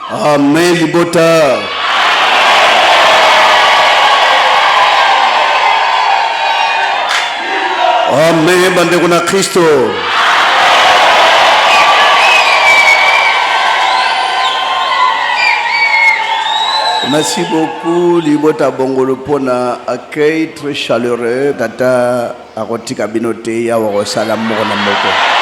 Amen libota. Amen bandeko na Kristo. Merci beaucoup libota bongolo pona accueil très chaleureux tata akotika binote ya wa salam mo na moko.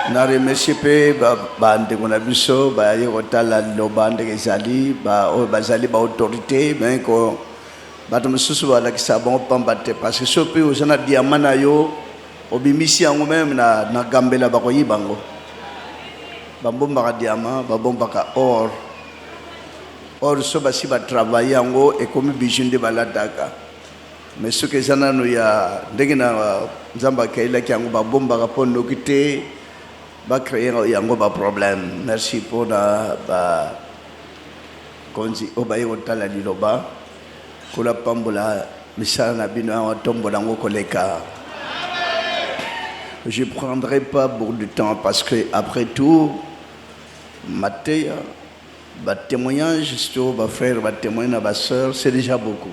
Na remercie pe ba ndeko na biso ba yekotala lobande ezali ba o bazali ba autorité mais ko bato mosusu balakisa bango pamba te parce que soki oza na diama na yo obimisi yango meme na gambela bakoyiba bango babombaka diama babombaka or so basi batravaille yango ekomi bijou nde balataka mais soki eza nano ya ndenge na nzambe akaelaki yango babombaka mpo noki te bacreye yango baproblème. Merci mpona bakonzi oyo baye kotala liloba kola pambola misala na bino awa tombola ngo koleka. Je ne prendrai pas beaucoup de temps parce que après tout mateya ba témoignage sur ba frère ba témoin na ba sœur c'est déjà beaucoup.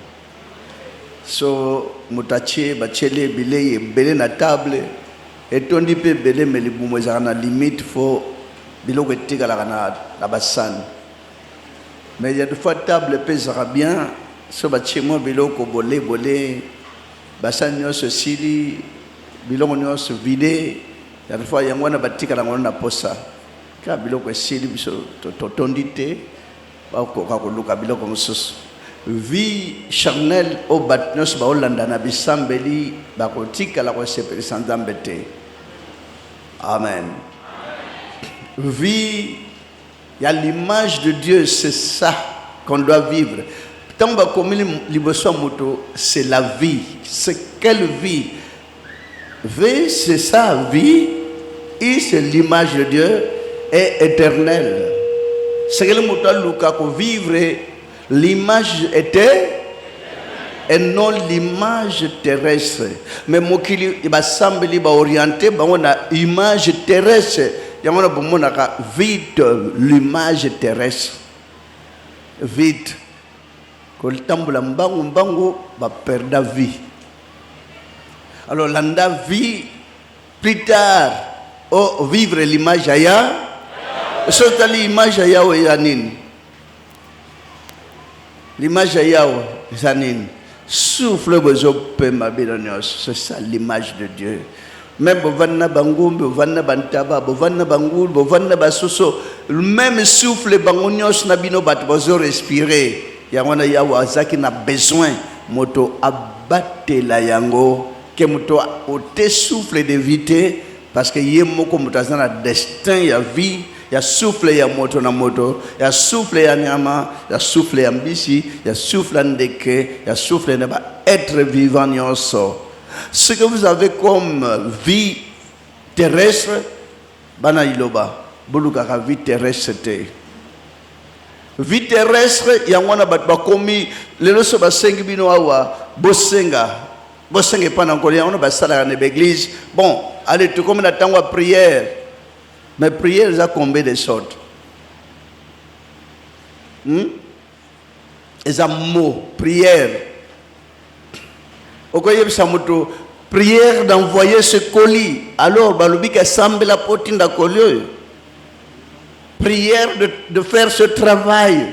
So mutache ba chele bileye belé na table et tondi pe belé mais libumo za na limite faut biloko etikala na basane. Mais il y a de fois table pesera bien. So bachemo biloko bolé basani nyonso sili biloko nyonso vide ya fois yango na batika nango na posa ka biloko sili biso totondi te bakoka koluka biloko mosusu vie charnelle au bat nyonso baolanda na bisambeli bakotika la kosepelisa nzambe te. Amen. Vie, il y a l'image de Dieu, c'est ça qu'on doit vivre. C'est la vie. C'est quelle vie? Vie, c'est sa vie. Et c'est l'image de Dieu est éternelle. C'est que le mot pour vivre, l'image était et non l'image terrestre. Mais moi qui il va sembler orienté, on a image terrestre. Il y a vite l'image terrestre. Vite. Quand le temps mbango va perdre vie. Alors l'anda vie plus tard vivre l'image aya. C'est l'image aya ou yanin. L'image aya ou yanin. Souffle c'est ça l'image de Dieu. Même bovanna bangumbe, bovanna bantaba, bovanna bangul, bovanna basoso, le même souffle bangonios nabino bat bozo respirer. Yamona yawa zaki na besoin moto abatte la yango que moto ote souffle d'éviter parce que yemoko mutazana destin ya vie. Il y a souffle ya moto na moto, il y a souffle ya nyama, il y a souffle ya mbisi, il y a souffle ndeke, il y a souffle de être vivant nyonso. Ce que vous avez comme vie terrestre, bana iloba, bulukaka vie terrestre te. Vie terrestre, yangwana batba komi, lelo so basengi bino awa, bosenga pas encore, yangwana basala na l'église. Bon, allez, tout comme la tangwa prière. Mais prière, il y a combien de sortes? Il y a mot, prière. Au cas où prière d'envoyer ce colis. Alors, balubi qui semble la potine de colis. Prière de faire ce travail.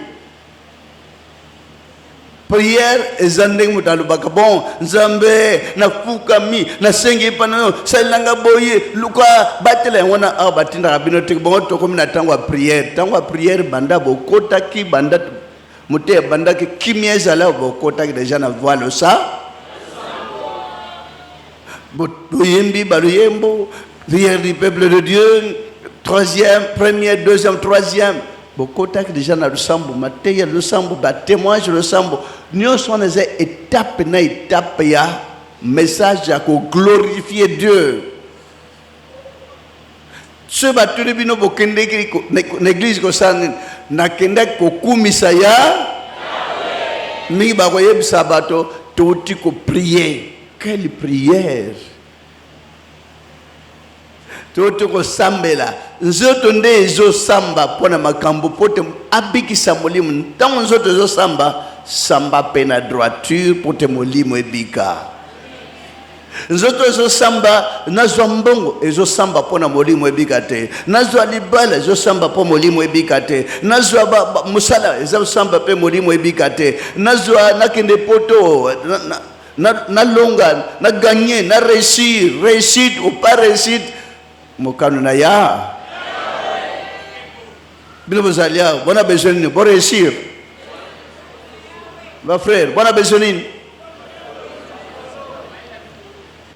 Prière ezandeng mutalubaka bon nzambe na fukami na sengi pano selanga boye luka batela wana a batinda rabino tik bon to comme na tangwa prière banda bokota ki banda muté banda ki kimieza la bokota ki déjà na voile ça boyembi baluyembo prière du peuple de Dieu première deuxième troisième bokota ki déjà na lusambo mateya lusambo ba témoignage lusambo nous sommes dans une étape ya message à glorifier Dieu. Ce batu de bino bokende l'église ko san na kenda ko kumisa ya mi ba ko yeb sabato to prier. Quelle prière! toto kosambela nzoto nde ezosamba mpona makambo po te abikisa molimo. Ntango nzoto ezosamba, samba mpe na droiture po te molimo ebika. Nzoto ezosamba nazwa mbongo ezosamba mpona molimo ebika te. Nazwa libala ezosamba mpo molimo ebika te. Nazwa musala ezosamba mpe molimo ebika te. Nazwa nakende poto na longa na gagner na réussite ou pas réussite mokano na ya bilo bozalia bona besoin de pour réussir ma frère bona besoin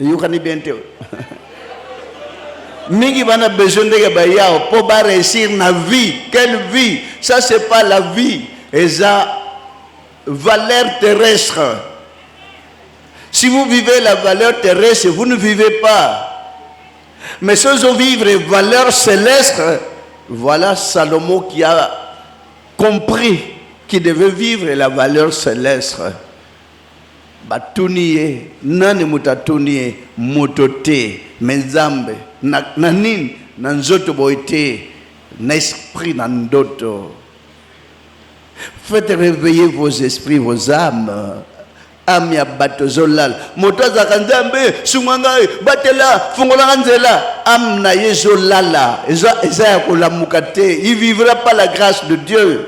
you can bien te mingi bana besoin de ba ya pour ba réussir na vie. Quelle vie? Ça c'est pas la vie, eza valeur terrestre. Si vous vivez la valeur terrestre, vous ne vivez pas. Mais si vous vivez la valeur céleste, voilà Salomon qui a compris qu'il devait vivre la valeur céleste. Batuniye, nani mutatuniye, mutote, menzambe, nanin, nanzoto boite, n'esprit nandoto. Faites réveiller vos esprits, vos âmes. Amia batozolal motoza kanzambe sungangai batela fungola nzela amna yezolala eza ya kolamuka te. Il vivra pas la grâce de Dieu.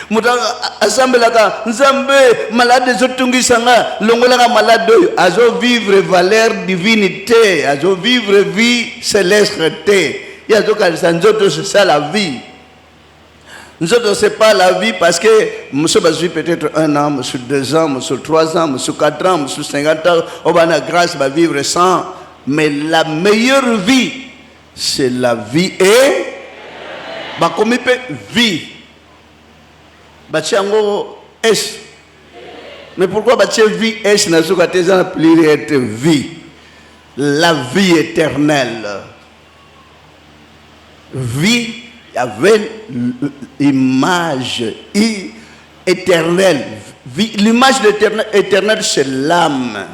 Motoza asambelaka nzambe malade zotungisanga longolaka malade azo vivre valeur divinité, azo vivre vie céleste te. Yazo kalisa nzoto c'est ça la vie. Nous autres, ce n'est pas la vie parce que monsieur Bazoui peut-être 1 an, monsieur 2 ans, monsieur 3 ans, monsieur 4 ans, monsieur 50 ans, on a la grâce de vivre sans. Mais la meilleure vie, c'est la vie et bah comme il peut vie. Bah tiango S. Mais pourquoi bah tiens vie S n'a pas été appelé être vie? La vie éternelle. Vie. Il y avait l'image éternelle. L'image éternelle, c'est l'âme.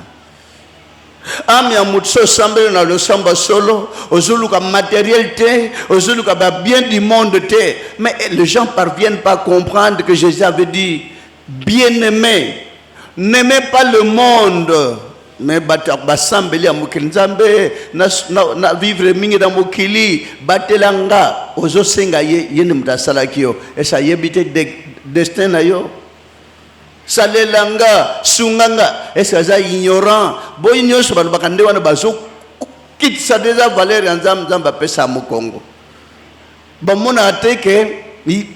Âme ya mutso sambe na le samba solo, ozuluka matérialité, ozuluka bien du monde te. Mais les gens parviennent pas à comprendre que Jésus avait dit, bien-aimé, n'aimez pas le monde. Mais basambeli ya mokili nzambe na vivre mingi na mokili batelanga ozosenga ye yene mutasalaki yo esa yebite destin na yo salelanga sunganga esa za ignorant boy nyonso balo bakande wana bazo kitsa déjà valeur ya nzambe pesa mokongo bamona ateke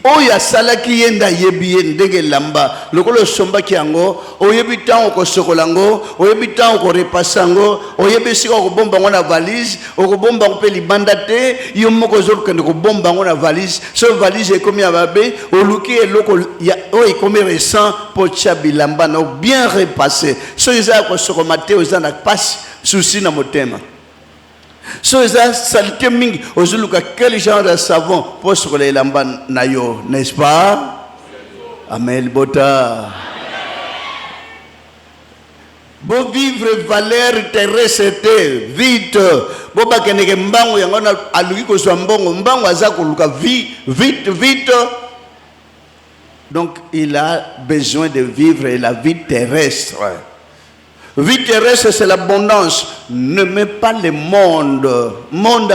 oya salaki yenda yebi ndenge lamba lokolo somba kiango oyebi tango ko sokolango oyebi tango ko repasango oyebi sika ko bomba ngona valise okobomba ko pe libanda te yo moko zolukende ko bomba ngona valise so valise e komi ababe oluki eloko ya o e komi récent po chabi lamba na bien repassé so isa ko sokomate ozana passe souci na motema. So eza salite mingi ozuluka quel genre de savon pour sur les lamban nayo, n'est-ce pas? Amen bota. Bo vivre valeur terrestre vite. Bo bakeneke mbango yangona aluki ko so mbongo mbango aza koluka vite. Donc il a besoin de vivre la vie terrestre. Vie terrestre, c'est l'abondance. Ne mets pas le monde. Monde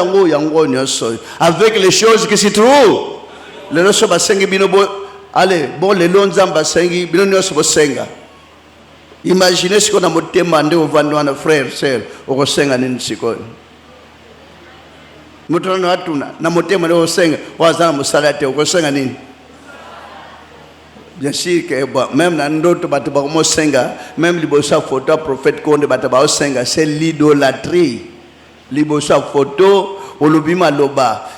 avec les choses qui s'y trouvent. Les lois basengi binobo. Allez, bon les lois basengi binobo senga. Imaginez ce qu'on a monté mandé au vandouana frère, sœur, au senga ninsiko. Mutono atuna. Na monté mandé au senga. Wazana musalate au senga nin. Bien sûr que même dans d'autres bâtiments même les photo prophète Konde bâtiment c'est l'idolâtrie. Les photo au lobima loba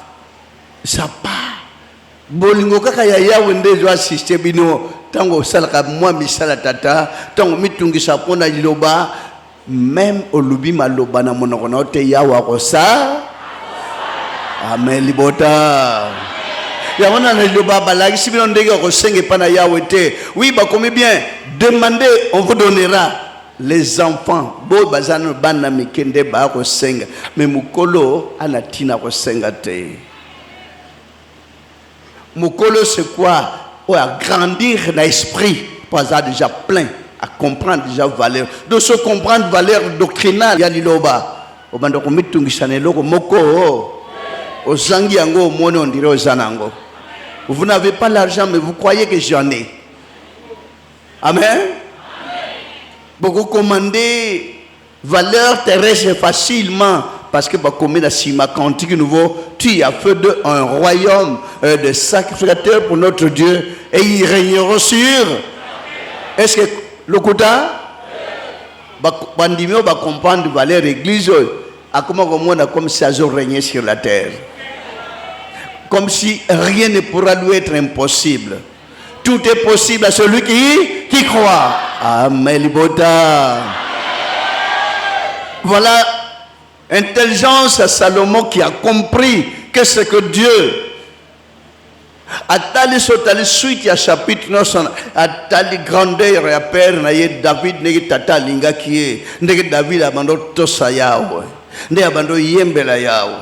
ça pas. Bolingo kaka ya yawe zo assister bino tango salaka moi misala tata tango mitungi sapona loba même au lobima loba na monoko na te yawa ko sa. Amen libota. Oui, bah comme bien, demandez, on vous donnera. les enfants bo bazana bana mikende ba ko senga mais mukolo anatina ko senga te. Mukolo c'est quoi? Ou à grandir l'esprit pour avoir déjà plein à comprendre déjà valeur de se comprendre valeur doctrinale ya liloba obanda ko mitungisana loko moko ozangi yango mone on dirait ozanango. Vous n'avez pas l'argent mais vous croyez que j'en ai. Amen. Beaucoup commander valeur terrestre facilement parce que comme la cima quantique nouveau tu as fait de un royaume de sacrificateurs pour notre Dieu et ils régneront sur. Est-ce que le quota bandimio va comprendre valeur église à comment comme si ça régné sur la terre comme si rien ne pourra lui être impossible. Tout est possible à celui qui croit. Amen. Voilà intelligence à Salomon qui a compris que c'est que Dieu a tali sotali suite à chapitre 9 a tali grandeur et père naye David negi tata linga qui negi David abando tosa yawe negi abando yembela yawe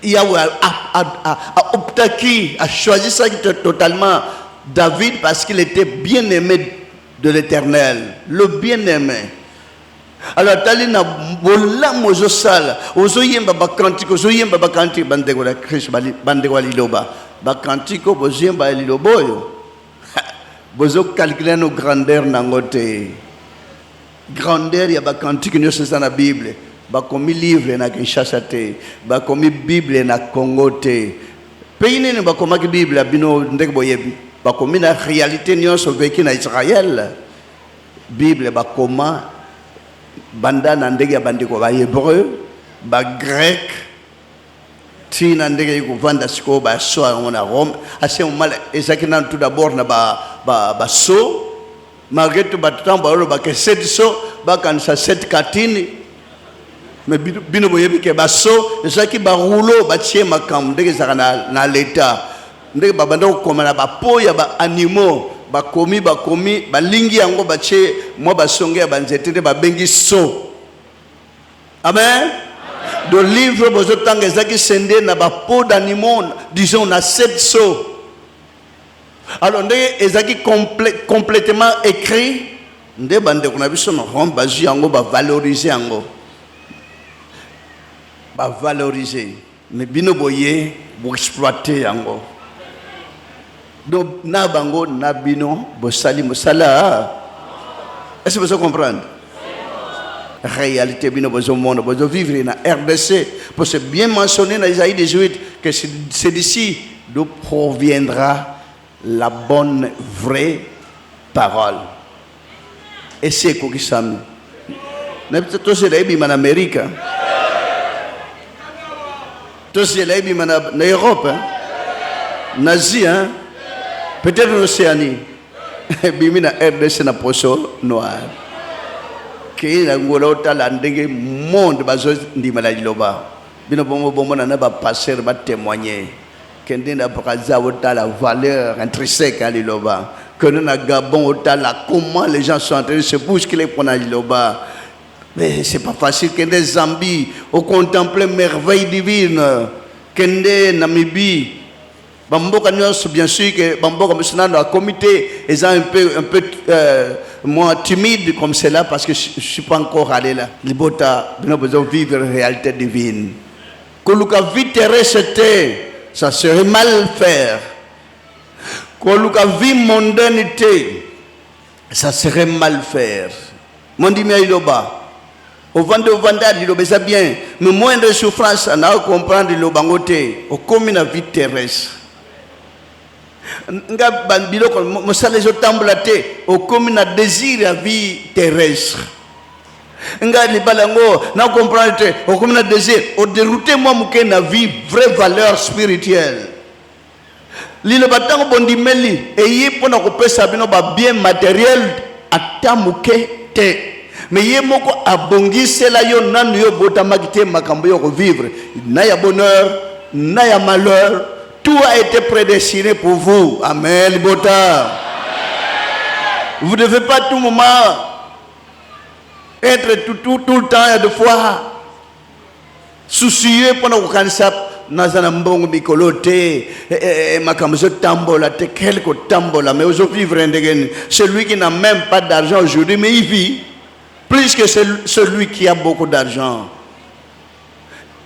Yahweh a opté a choisi ça totalement David parce qu'il était bien aimé de l'Éternel, le bien aimé. Alors talina bola mozo sala ozo yemba bakantiko ozo yemba bakantiko bandego la Christ bandego liloba bakantiko bozo yemba liloboyo bozo calculer nos grandeur nangote grandeur ya bakantiko nyoso na Bible bakomi livre na Kinshasa te bakomi Bible na Congo te pays nini bakomaki Bible bino ndeko boyebi bakomi na réalité nyonso vécu na Israël Bible bakoma banda na ndege ya bandiko ba hébreu ba grec tina ndege ko vanda siko ba so na Rome assez mal ezaki na tout d'abord na ba so malgré tout ba tamba ba ke set so ba kan sa set katini mais bino boyebi ke ba so ezaki ba rouleau ba tie makam ndege zaka na l'état ndenge babanda kokomana bapoya ba animaux bakomi balingi yango bache mo basonge ya banzete te babengi so. Amen. De livre bozo tanga ezaki sende na bapo d'animaux disons na 7 so. Alors ndenge ezaki complètement écrit nde bande kuna biso na Rome bazu yango ba valoriser yango ba valoriser mais bino boye bo exploiter yango. Donc, nabango nabino bosali mosala. Est-ce que vous comprenez? Réalité bino bozo monde bozo vivre na RDC pour se bien mentionner dans Isaïe 18 que c'est d'ici d'où proviendra la bonne vraie parole. Et c'est quoi qui s'amène? N'est-ce pas tout c'est là en Amérique? Tout c'est là en Europe, Nazi, hein? Peut-être en Océanie, bimina RDC na poso noir. Qui na ngolota landenge monde bazo ndi maladi loba. Bino bombo na ba passer ba témoigner. Kende na braza ota la valeur intrinsèque à liloba. Que nous na Gabon ota la comment les gens sont en train de se bousculer pour na liloba. Mais c'est pas facile kende Zambie au contempler merveille divine. Kende Namibie Bamboka bien sûr que Bamboka maintenant dans le comité ils sont un peu moins timide comme cela parce que je suis pas encore allé là. Libota nous besoin vivre la réalité divine. Que le vie terrestre ça serait mal faire. Que le vie mondanité ça serait mal faire. Mon dit mais il bas. Au vendeur il obéit bien mais moins de souffrance on a comprendre le bangoté au comme la vie terrestre. Nga banbilo ko mosala zo tambola te au comme na désir la vie terrestre nga libalango na comprendre te au comme na désir au dérouter moi muke na vie vraie valeur spirituelle lilo batango bondimeli eye pona ko pesa bino ba bien matériel atamuke te mais ye moko abongisela yo nanu yo botamaki te makambo yo ko vivre na ya bonheur na ya malheur. Tout a été prédestiné pour vous. Amen, Bota. Vous ne devez pas à tout moment Être tout le temps, de fois, soucieux pendant qu'on s'appelle. Nazanambongo bikolo te makamuzo tambola te quelque tambola mais aujourd'hui celui qui n'a même pas d'argent aujourd'hui mais il vit plus que celui qui a beaucoup d'argent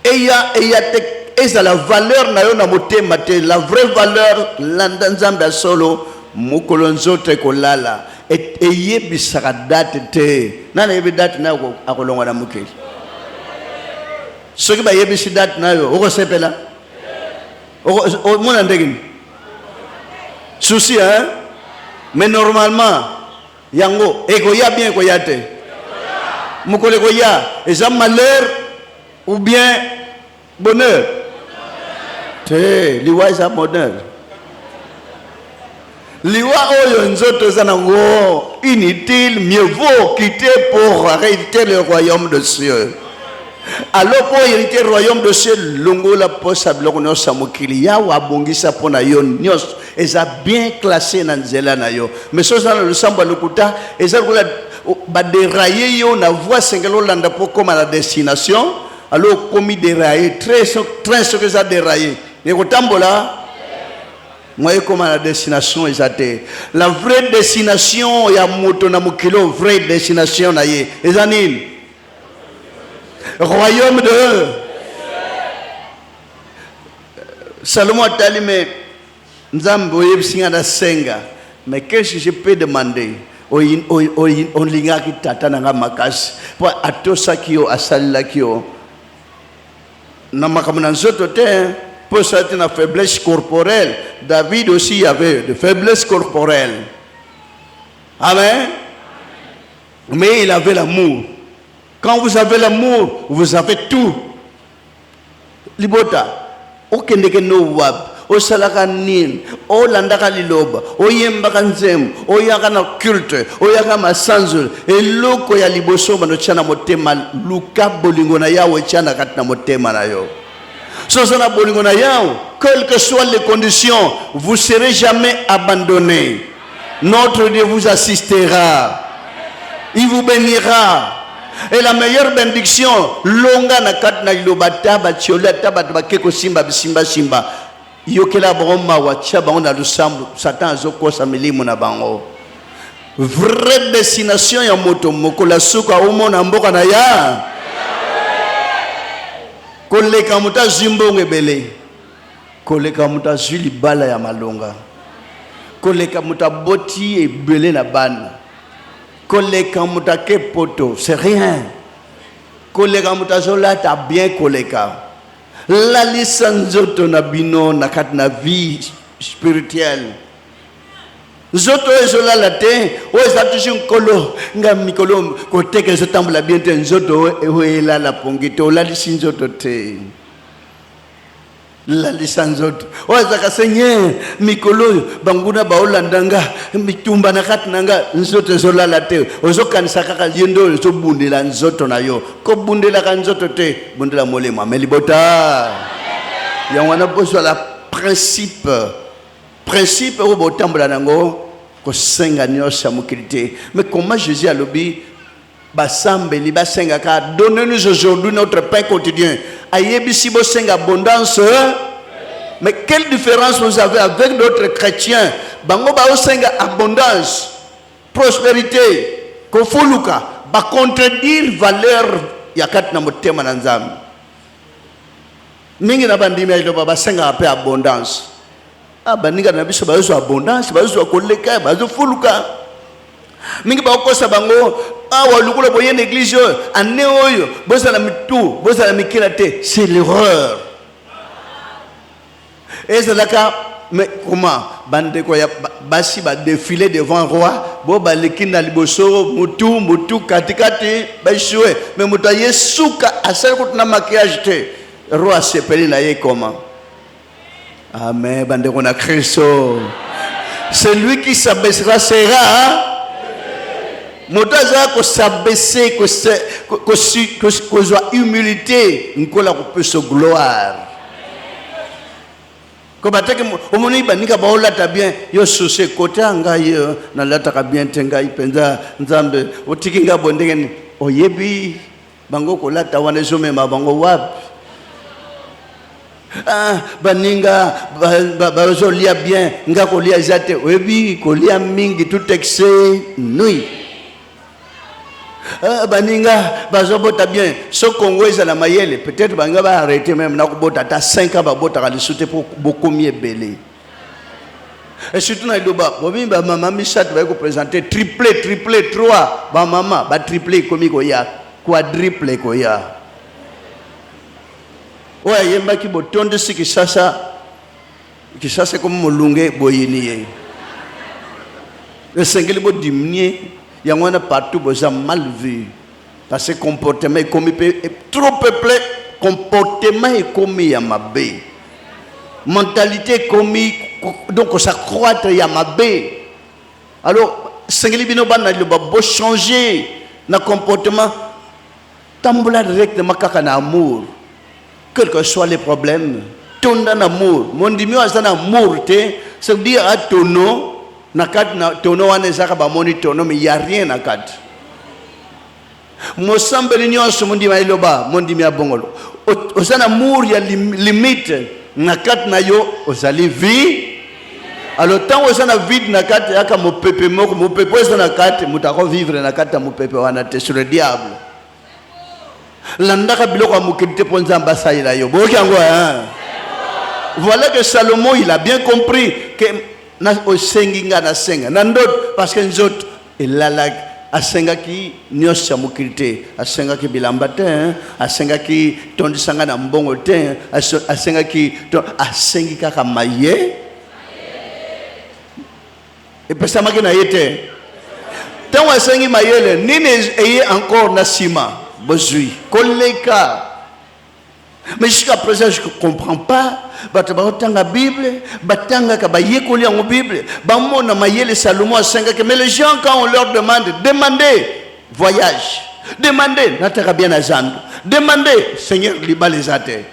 et il y a la valeur na yo na motema te la vraie valeur landanzamba solo mukolonzo te kolala et yebisaka date te nana yebi date na akolonga na mukeli. Ce qui va y avoir date na yo, on sait pas là. On mon andegin. Souci hein. Mais normalement, yango ekoya bien koyate. Mukole koya, est-ce malheur ou bien bonheur? Te, liwa est bonheur. Liwa oyo nzoto zanango inutile, mieux vaut quitter pour arrêter le royaume de Dieu. Alors pour hériter le royaume de Dieu, longola possible qu'on a samokili ya wa bongisa pona yo nyos eza bien classé na nzela na yo mais so ça le samba lokuta eza ko ba dérailler yo na voie sengelo landa pour comme à la destination alors comme dérailler très ce que ça dérailler et ko tambola moi comme à la destination ezate la vraie destination ya moto na mokilo vraie destination na ye ezanini royaume de Salomon a dit mais Nzambo yebsinga na senga mais qu'est-ce que je peux demander on linga ki tata na makasi pour atosa kio asalila kio na makamuna nzoto te pour ça une faiblesse corporelle. David aussi avait de faiblesse corporelle. Amen. Mais il avait l'amour. Quand vous avez l'amour, vous avez tout. Libota, okendeke no wab, o salaka nin, o landaka liloba, o yembaka nzemu, o yaka na culte, o yaka masanzul, eloko ya liboso bano chana motema, luka bolingo na yawe chana katina motema na yo. Sosana bolingo na yawe, quelles que soient les conditions, vous ne serez jamais abandonné. Notre Dieu vous assistera. Il vous bénira. Et la meilleure bénédiction, longa na kat na ilobata ba chiola tabat ba keko simba bisimba simba. Yokela broma wa chaba on a le sambu satan azoko sa milimo na bango. Vraie destination ya moto moko la suka umona mboka na ya. Koleka muta zimbonge bele. Koleka muta zili bala ya malonga. Koleka muta boti e bele na bana. Koleka mutake poto, c'est rien. Koleka mutazola ta bien koleka. La lisanzoto na bino na kat na vie spirituelle. Zoto ezola la te, o esatushi kolo nga mikolo ko teke zotambula bien te nzoto e la la pongito la lisinzoto te. La lisanzoto ozaka seigneur mikolo banguna baolandanga mitumba na kat nanga nzoto zolala te ozokanisa kaka yendo zobundela nzoto na yo ko bundela ka nzoto te bundela molema melibota ya wana boso la principe au botambola nango ko senga nyosa mukilité. Mais comment Jésus a lobi basambeli basenga ka donne-nous aujourd'hui notre pain quotidien. Ayebisi bo senga abondance. Mais quelle différence vous avez avec d'autres chrétiens? Bango ba senga abondance, prospérité, kofuluka ba contredire valeur yakat na motema na nzambe. Mingi na bandimi ya loba basenga ape abondance. Baninga na biso bazo abondance, bazo koleka, bazo fuluka. Mingi ba okosa bango awa lukula boye néglige ane oyo boza na mitu boza na mikila te, c'est l'erreur. Et c'est là que mais comment bande ko ya basi ba défiler devant roi bo ba lekina liboso mutu katikati ba jouer mais muta yesuka asal ko na maquillage te roi sepeli na ye comment. Amen. Bande ko na Christo. Celui qui s'abaissera sera motaza ko s'abaisser ko soit humilité nkola ko peut se gloire. Kobateke omoni banika baola ta bien yo sose kota nga yo na lata ka bien tenga ipenza nzambe otikinga bondenge oyebi bango kolata wana ezomema bango wapi? Baninga bazolia bien nga kolia zate oyebi kolia mingi tout excès nui. Baninga bazobota bien so Congo ezala mayele peut-être banga ba arrêter même na kobota ta 5 ans babota ka lisute pour beaucoup mieux belé. Et surtout na iloba bobi ba mama misat ba ko présenter triplé 3 ba mama ba triplé komi ko ya quadruple ko ya. Ouais, yemba ki botonde si kisasa comme molunge boyini ye. Le sengeli bo diminuer, yangwana partout boza mal vu parce que comportement est comme trop peuplé, comportement est comme yamabe. Mentalité comme donc ça croître yamabe. Alors sengeli bino bana le bo changer na comportement tambula directement kaka na amour. Quels que soient les problèmes, ton dans l'amour. Mon dimio a un amour, ça veut dire à tono, nakat na tono ane zaka ba moni tono, mais il y a rien à kat. Mon sambelinion ce mon dimio iloba, mon dimio bongolo. Au un amour il y a limite, nakat na yo, osali vie. Alors tant aux un vide nakat yaka mo pepe moko, mo pepe aux nakat, mutako vivre nakat mo pepe wana te sur le diable. L'andaka biloko amukite ponza mbasaila yo. Voilà que Salomon il a bien compris que na osenginga na senga nandot parce que nzot elalag asenga ki nyos amukite asenga ki bilamba te asenga ki tondisanga na mbongo te asenga ki asengi kaka maye et pesa makina yete tant asengi mayele nini eye encore na sima bozui koleka. Mais jusqu'à présent je ne comprends pas batanga Bible batanga ka baye kolia en Bible bamona mayele Salomon 5 mais les gens quand on leur demandez voyage, demandez nataka bien na zandu, demandez Seigneur liba les ate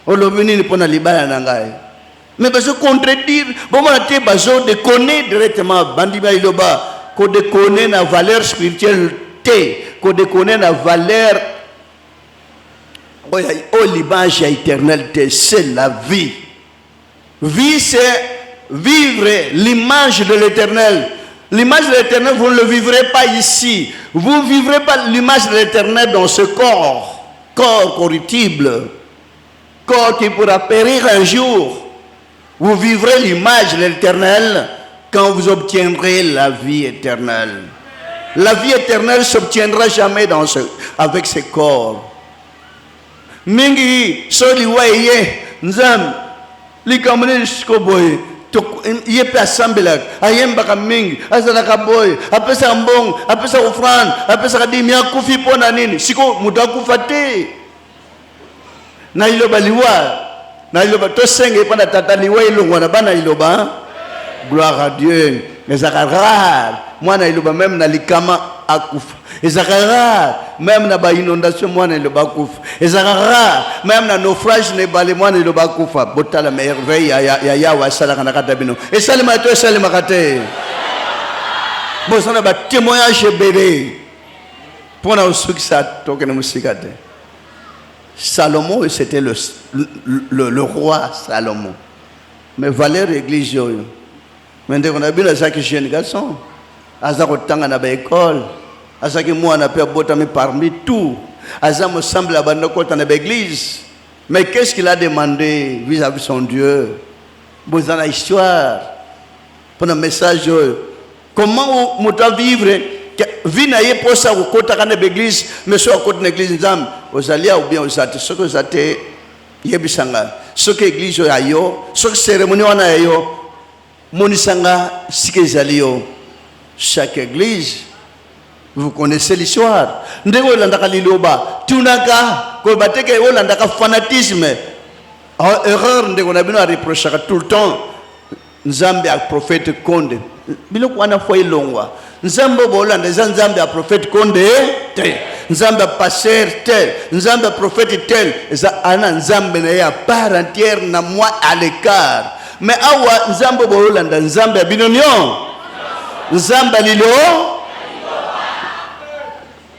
olobini ni pona liba na ngai mais bazo contredire bomona te bazo de connaître directement bandi ba iloba ko de connaître na valeur spirituelle te qu'on déconne la valeur au l'image éternelle, c'est la vie. Vie, c'est vivre l'image de l'éternel. L'image de l'éternel, vous ne le vivrez pas ici. Vous ne vivrez pas l'image de l'éternel dans ce corps. Corps corruptible. Corps qui pourra périr un jour. Vous vivrez l'image de l'éternel quand vous obtiendrez la vie éternelle. La vie éternelle ne s'obtiendra jamais avec ce corps. Mingi soli waye nzam likamune skoboy to yepe assemblak ayemba ka mingi azana ka boy apesa mbong apesa offrande apesa ka dimia kufi pona nini siko mudakufa te na iloba liwa na iloba to senge pana tata liwa ilongwa na bana iloba gloire à Dieu. Mais ça rare moi na iloba même na likama akufa ezakara même na ba inondation moi na iloba akufa ezakara même na naufrage ne bale moi na iloba akufa botala merveille ya wasala kana kata bino esalima to esalima kate bosana ba témoignage bébé pour na succès tokene musikate. Salomon c'était le roi Salomon mais valeur église yo maintenant on a vu ça que jeune garçon aza kotanga na ba école aza ki mwana pe botami parmi tout aza me semble abanda kota na ba église mais qu'est-ce qu'il a demandé vis-à-vis son Dieu bozana histoire pour un message comment on doit vivre vie na ye posa kota kana ba église mais so kota na église nzam ozalia ou bien ozate ce que zate yebisanga ce que église ayo ce que cérémonie wana ayo monisanga sikezalio. Chaque église, vous connaissez l'histoire. Ndego landaka liloba, tunaka, ko bateke o landaka fanatisme. Erreur ndego na bino a reprocher tout le temps. Nzambe a prophète Konde. Biloko wana foi longwa. Nzambe bolanda nzambe a prophète Konde te. Nzambe a pasteur tel, nzambe a prophète tel, za ana nzambe na ya part entière na moi à l'écart. Mais awa nzambe bolanda nzambe a binonyo. Nzamba lilo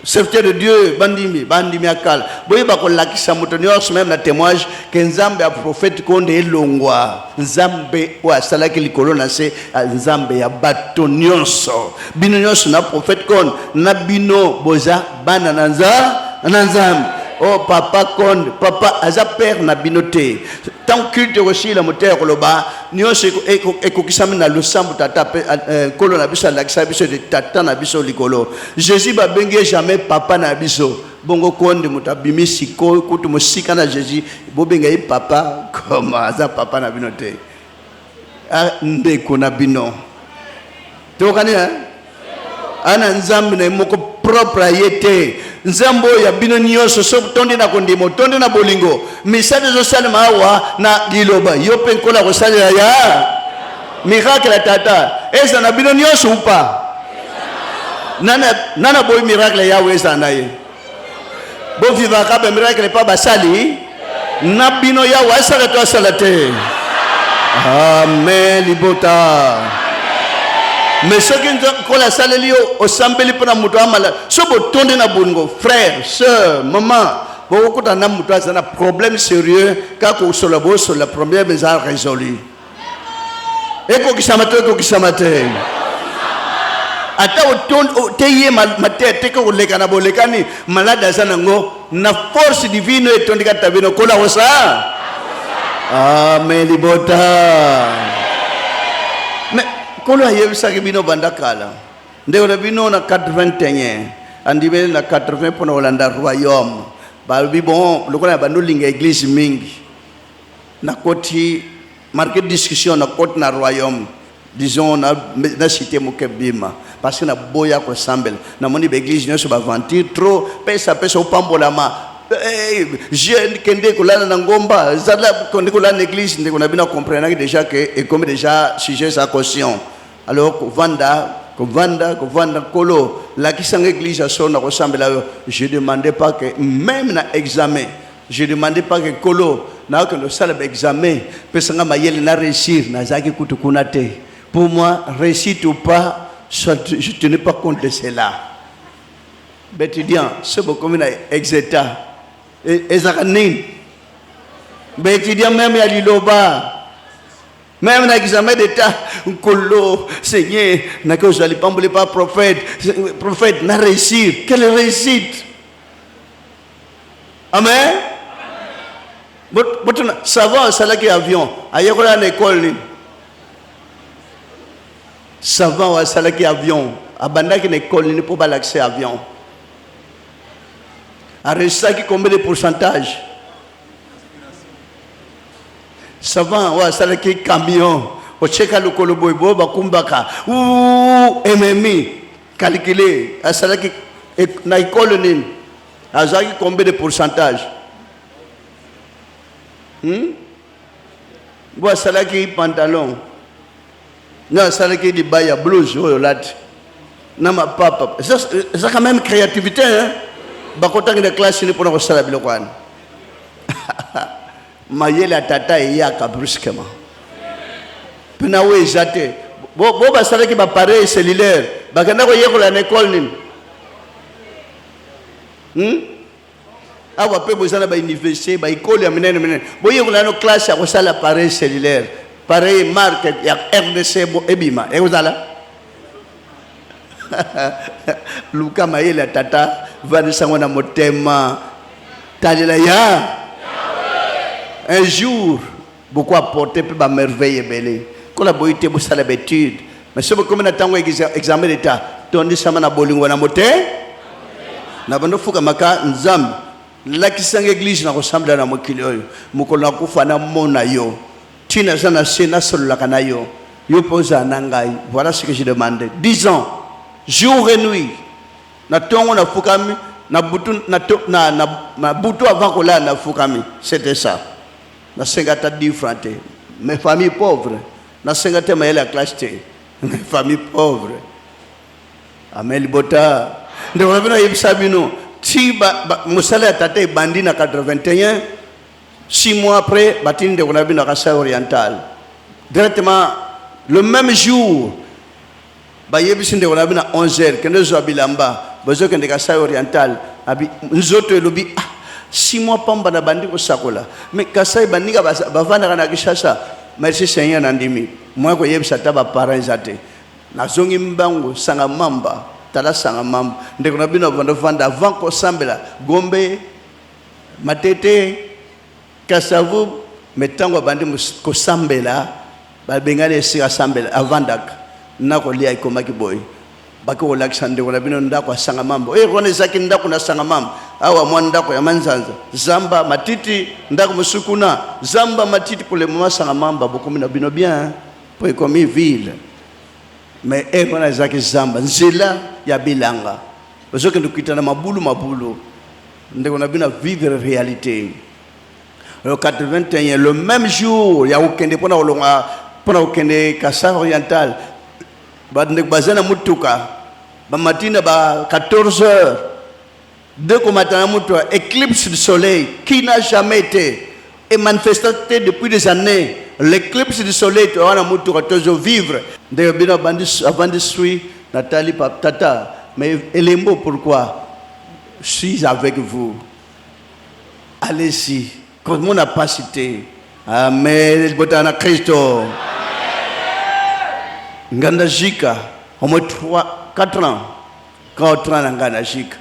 serviteur de Dieu, bandimi akal. Boye bako lakisa mutonios même na témoignage que Nzambe a prophète konde elongwa. Nzambe wa salaki likolo na se Nzambe ya batonioso. Bino nyonso na prophète konde na bino boza bana Nzambe. Oh papa konde, papa aza père na binote. Tant culte aussi la moteur koloba, nyonso ekokisami na losambu tata kolo na biso lakisa biso de tata na biso likolo. Jésus ba bengi jamais papa na biso. Bongo konde mutabimi siko kutu musika na Jésus, bo benga yi papa comme aza papa na binote. Ndeko na bino. Tokani ana Nzambe na moko propre yete. Nzambo ya bino nyonso so tonde na kondimo tonde na bolingo misade zo salema awa na liloba yo pe nkola ko salela ya miracle tata eza na bino nyonso upa nana boy miracle ya weza naye bo viva ka be miracle pa basali na bino ya wasala to salate amen libota. Mais ce qui est la salle au sambeli pour la moutoire malade, ce botonde na bongo, frère, soeur, maman, beaucoup d'en a moutoire, c'est un problème sérieux, car au sur le problème est résolu. Et quoi qui s'amate, ata au teye ma tête, que vous les canabolekani, malade à Zanango, na force divine et ton tabino, kola osa. Amen, libota. Mais kolo yebisa ke bino bandakala ndeko na bino na 81 andibele na 80 pona olanda royaume ba bi bon lokola ba nolinga église mingi na koti marqué discussion na koti na royaume disons na cité mokebima parce que na boya ko sambel na moni ba église nyonso ba ventir trop pesa opambola ma jeune kende kolana na ngomba zala konde kolana église ndeko na bino comprendre déjà que et comme déjà sujet sa caution. Alors kovanda kolo la kisanga église a son ressemble là. Je demandais pas que même na examen je demandais pas que kolo na que le salle examen pesanga mayele na réussir na zaki kutukunate. Pour moi réussite ou pas je tenais pas compte de cela. Bétidian c'est beaucoup comme na exeta et zakanin bétidian même ya liloba. Même dans l'examen d'état, Kolo, Seigneur, n'a que vous allez pas me pas prophète, n'a réussi. Quelle réussite? Amen. But savoir, c'est là qu'il y a avion. Ailleurs, on a une école. Savoir, c'est là qu'il y a avion. Abandonner une école, il ne peut pas l'accès à avion. À réussir, combien de pourcentage? Savant wa salaki camion o cheka lokolo boybo bakumbaka MMI calculer a salaki na école nin azaki combien de pourcentage bo salaki pantalon na salaki di baya blouse o lat na ma papa ça quand même créativité hein bakotang de classe ni pour sala bilokwan mayela tata yaka brusquement pena we jate bo basala ki ba pareil cellulaire bakanda ko yekola na école nin awa pe bozana ba université ba école ya minene bo yekola no classe ya ko sala pareil cellulaire pareil marque ya RDC bo ebima e uzala luka mayela tata vanisa ngona motema talela ya. Un jour, beaucoup apporté pour ma merveille belé. Quand la boïté vous à l'habitude, mais ce que comme on attend examen d'état, tourner ça na bolingo na moté, na bando fuka maka nzam, la qui sang église na ressemble à la mokilio, mokona kufa na mona yo, tina sana sena sol la kanayo, yo posa nangai. Voilà ce que je demandais. 10 ans, jour et nuit, na tongo na fukami, na butu na butu avant qu'on la na fukami, c'était ça. Na sengata différente mes familles pauvres na sengata maela la classe mes familles pauvres amen libota ndio wabina yibisabino ti musala tata bandi na 81 6 mois après batinde on a vu na Kasa oriental directement le même jour ba yebisinde on a vu na 11h kende zo bilamba bezo kende Kasai oriental abi nzoto elobi 6 mois pamba na bandi ko sakola mais Kasai bandika bavanda kana Kishasa merci Seigneur nandimi moi ko yebisa taba parents ate nazongi mbango sanga mamba tala sanga mamba ndeko na bino vanda avant ko sambela Gombe Matete Kasavu metango bandi ko sambela babengale sika sambela avandaka nako lia ikomaki boy bako lakisa ndeko na bino ndako sanga mamba rone zaki ndako na sanga mamba awa mwa ndako ya manzanza zamba matiti ndako musukuna zamba matiti pour le moment sanga mamba bokomi na bino bien po ikomi ville mais rone zaki zamba nzela ya bilanga bazoke ndukita na mabulu ndeko na bino vivre réalité le 81 le même jour ya ukende pona olonga pona ukende Kasai oriental bandek bazana mutuka ba matina ba 14h dès qu'on matin mutuka éclipse du soleil qui n'a jamais été et manifesté depuis des années l'éclipse du soleil tu wana mutuka toujours vivre de bino bandi avant de suivre Nathalie Tata mais Elembo pourquoi je suis avec vous allez-y comme mon n'a pas cité amen botana Christo nganda jika au moins 4 ans quand on a nganda jika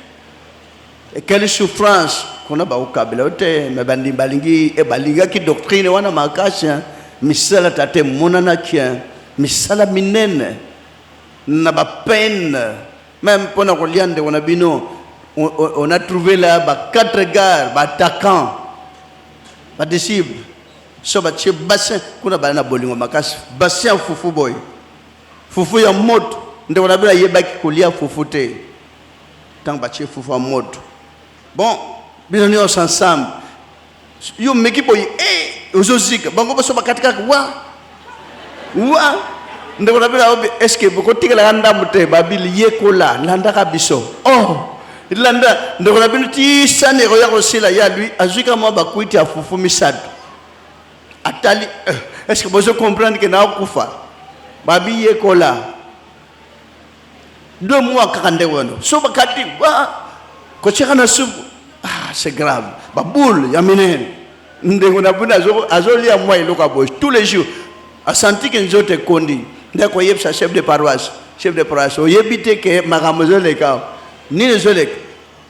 et quelle souffrance qu'on a ba au kabila ote me bandi balingi e balinga ki doctrine wana makasha misala tate monana kia misala minene na ba peine même pendant qu'on liande on a bino on a trouvé là ba 4 gars ba attaquants ba disciples so ba che bassin kuna bana bolingo makasha bassin fufu boy fufu ya moto ndeko na bila yebaki kolia fufu te tant batie fufu ya moto bon bino ni ensemble yo meki boy ozozika bango baso bakatika wa ndeko na bila obi est-ce que boko tikela anda mute babili yekola landa kabiso landa ndeko na bino ti sane roya rosila ya lui azuka mo bakuiti ya fufu misatu atali est-ce que vous comprenez que na kufa babi yekola 2 mois kakande wono so bakati ko cheka na soupe c'est grave baboule ya minen ndengo na buna azoli ya moi loka boy tous les jours a senti que nzote kondi ndako yebsa chef de paroisse o yebite ke magamozo le ka ni les olek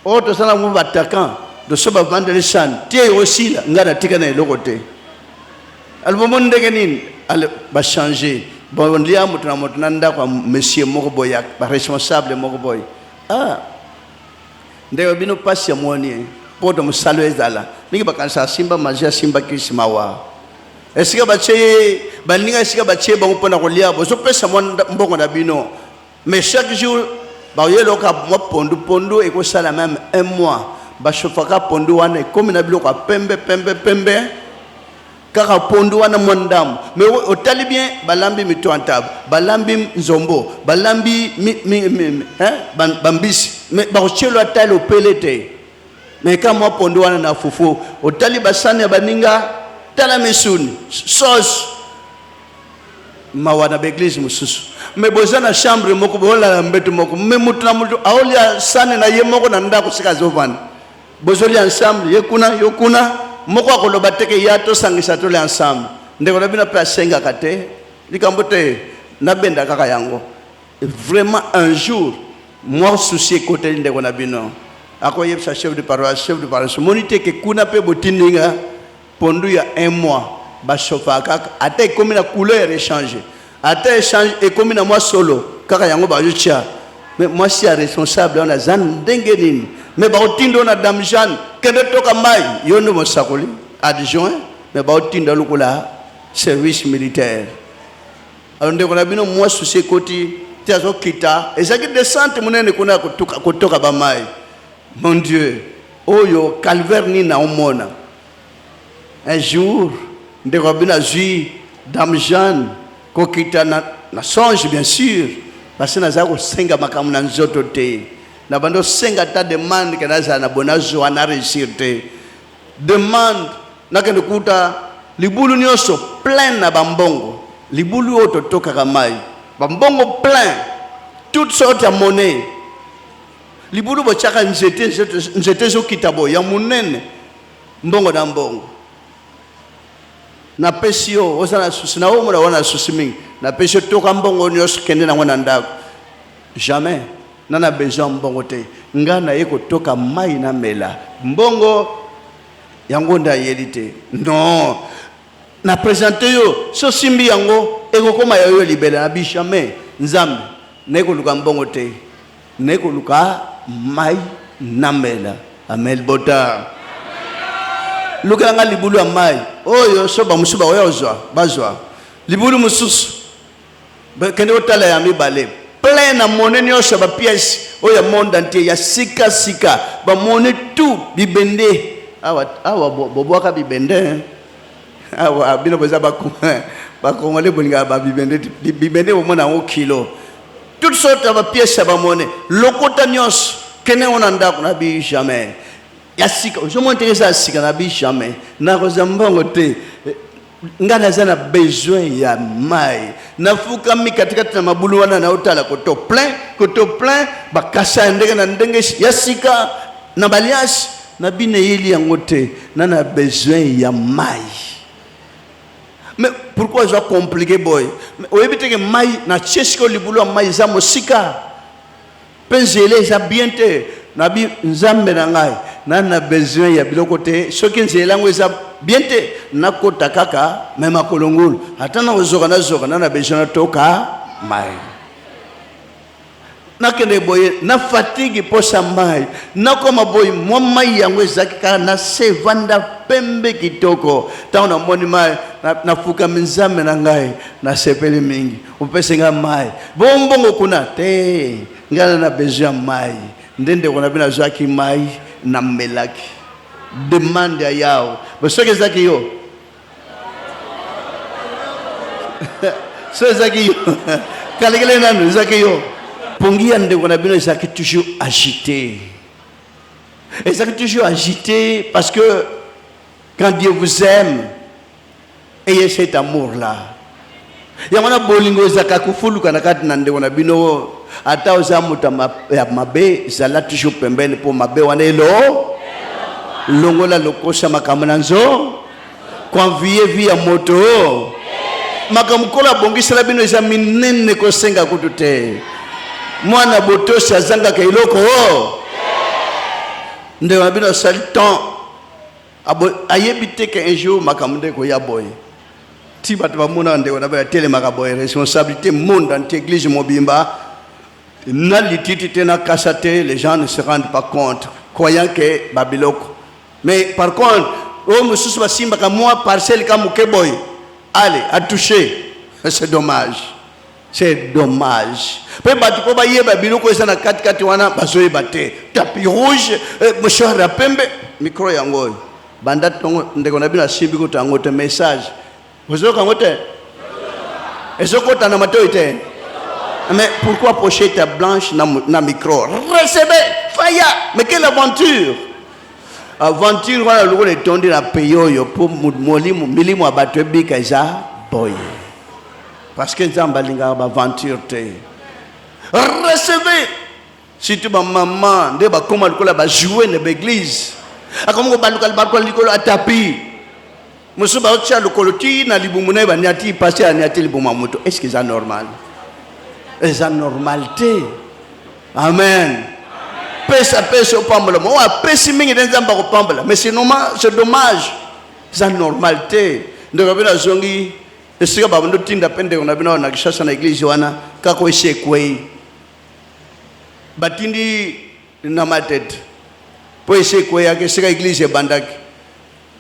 autre sana mu attaquant de so ba vendre san tie aussi la ngana tikana lokote albomo ndenge nini al ba changer bon lia mutuna nda kwa monsieur Mokoboy ba responsable Mokoboy ndeo bino pasi ya mwoni poto musalo ezala niki bakansa simba magia simba kisimawa esika bache baninga esika bache bango pona kolia bozo pesa mbongo na bino mais chaque jour ba yelo ka mo pondu e ko sala même 1 mois ba chofaka pondu wana comme na bilo ka pembe kaka pondu wana mondam mais otali bien balambi mitoantab balambi nzombo balambi bambisi mais ba chelo atalo pelete mais kama pondu wana na fufu otali basane baninga tala mesuni sauce mawana beglise mususu mais bozana chambre moko bola mbetu moko mais mutuna mutu aolia sane na ye moko na ndako sika zovana bozoli ensemble yokuna moko akoloba teke yato sangisa tole ensemble ndeko na bina pa senga kate likambote na benda kaka yango vraiment un jour moi souci côté ndeko na bino akoyeb sa chef de paroisse monite ke kuna pe botininga pondu ya 1 mois ba chofa kaka ate comme la couleur échanger ate échange et comme na moi solo kaka yango ba jucha mais moi si responsable on a zan dengenini mais ba otindo na dame Jeanne kende toka mai yondo mosakoli adjoint mais ba otinda lukula service militaire alors ndeko na bino moi souci koti tiazo kita ezaki descente munene kuna kutoka ba mai mon Dieu oyo calvaire ni na omona un jour ndeko bina zui dame Jeanne ko kita na songe bien sûr parce que nazako senga makamu na nzoto te na bando senga ta demande que naza na bonazo ana réussir te demande na kende kuta libulu nyoso plein na bambongo libulu oto toka kamai bambongo plein toutes sortes de monnaie libulu bochaka nzete zo kitabo ya munene mbongo na mbongo na pesio osana susina o mura wana susimi na pesio toka mbongo nyos kende na ngwana ndako jamais nana besoin mbongo te ngana yeko toka mai na mela mbongo yango nda yelite non na présenter yo so simbi yango eko koma yo libela na bi jamais nzambe neko luka mbongo te neko luka mai na mela amel bota luka nga libulu ya mai oyo so ba musuba oyo ozwa bazwa libulu mususu kende otala ya mibale plein na monene nyonso ba pièce oyo monde entier ya sika sika ba monene tout bibende awa bobwaka bibende awa bino boza ba kongole bolinga ba bibende au mona au kilo toutes sortes de pièces ba monene lokota nyonso kene on ndako na bi jamais ya sika je m'intéresse sika na bi jamais na kozambongo te ngana zana besoin ya mai nafuka mi katikati na mabulu wana na utala koto plein bakasa ndenge na ndenge ya sika na balias na bine yeli yango te na besoin ya mai. Mais pourquoi je compliqué boy oyebite ke mai na chesko libulu ya mai za mosika penzele za bien te na bi nzambe na ngai na besoin ya biloko te soki nzela ngo eza bien te nakota kaka mema kolongulu atana ozoka na besoin na toka mai nakende boye na fatigue posa mai nakoma boye mwa mai yango ezaki kaka na se vanda pembe kitoko ntango na moni mai nafuka minzambe na ngai na sepeli mingi upese nga mai bombongo kuna te ngana na besoin mai ndende kona bina zwaki mai na melaki demande yao bosoke zaki yo so zaki yo kalikele nanu zaki yo pongia ndeko na bino ezaki toujours agité. Ezaki toujours agité parce que quand Dieu vous aime, ayez cet amour-là. Yamana bolingo ezaka kufuluka na kati na ndeko na bino ata ozamuta ya mabe zala toujours pembeni po mabe wana elo longola lokosa makamana nzo convier via moto makamukola bongisela bino eza minene kosenga kutute mwana botosi azanga ka iloko nde wabino sali temps ayebite ke un jour makamde ko ya boy ti bato bamona nde wana ba tele makaboy responsabilité monde entier église mobimba na lititi tena kasate les gens ne se rendent pas compte croyant que babiloko mais par contre mususu basimba ka moi parcelle ka mukeboy allez à toucher c'est dommage. C'est dommage. Pe batu ko ba yeba biloko esa na kati wana bazoye bate. Tapis rouge, monsieur rapembe micro yango. Banda tongo ndeko na bina simbi ko tango te message. Bozo kango te. Ezoko ta na matoi te. Mais pourquoi pochette blanche na micro? Recevez faya. Mais quelle aventure. Aventure wana loko le tondi na peyoyo pour molimu milimu abatwe bika za boy. Parce que Nzamba linga ba aventure te. Recevez. Si tu ma maman de ba koma likola ba jouer na l'église. Akomo ba likolo atapi. Musu ba otcha lokolo ti na libumu na ba nyati passer na nyati libumu moto. Est-ce que c'est normal? C'est normalité. Amen. Pesa au pambola. Mo a pesi mingi Nzamba ko pambola. Mais c'est normal, c'est dommage. C'est normalité. Ndeko bina zongi esika babundo tinda pende ona bina na kishasa na église wana kako esekwe batindi na matete po esekwe yake sika église bandaki